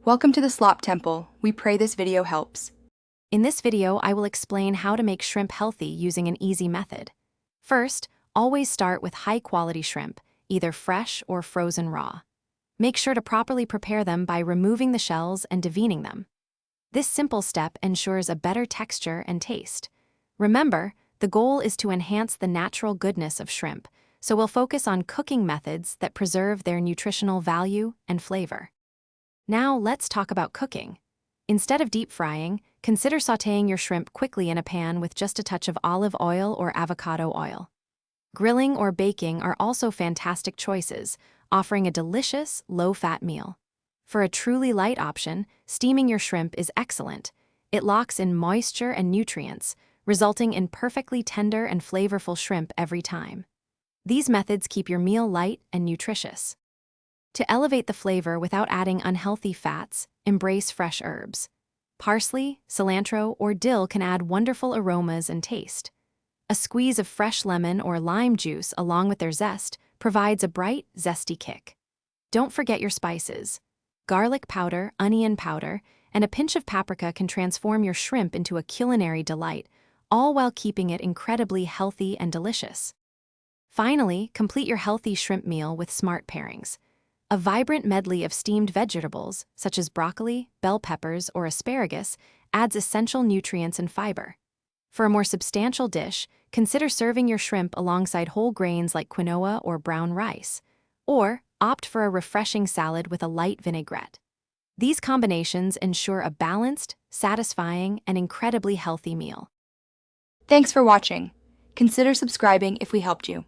Welcome to the Slop Temple. We pray this video helps. In this video, I will explain how to make shrimp healthy using an easy method. First, always start with high-quality shrimp, either fresh or frozen raw. Make sure to properly prepare them by removing the shells and deveining them. This simple step ensures a better texture and taste. Remember, the goal is to enhance the natural goodness of shrimp, so we'll focus on cooking methods that preserve their nutritional value and flavor. Now let's talk about cooking. Instead of deep frying, consider sautéing your shrimp quickly in a pan with just a touch of olive oil or avocado oil. Grilling or baking are also fantastic choices, offering a delicious, low-fat meal. For a truly light option, steaming your shrimp is excellent. It locks in moisture and nutrients, resulting in perfectly tender and flavorful shrimp every time. These methods keep your meal light and nutritious. To elevate the flavor without adding unhealthy fats, embrace fresh herbs. Parsley, cilantro, or dill can add wonderful aromas and taste. A squeeze of fresh lemon or lime juice along with their zest provides a bright, zesty kick. Don't forget your spices. Garlic powder, onion powder, and a pinch of paprika can transform your shrimp into a culinary delight, all while keeping it incredibly healthy and delicious. Finally, complete your healthy shrimp meal with smart pairings. A vibrant medley of steamed vegetables, such as broccoli, bell peppers, or asparagus, adds essential nutrients and fiber. For a more substantial dish, consider serving your shrimp alongside whole grains like quinoa or brown rice, or opt for a refreshing salad with a light vinaigrette. These combinations ensure a balanced, satisfying, and incredibly healthy meal. Thanks for watching. Consider subscribing if we helped you.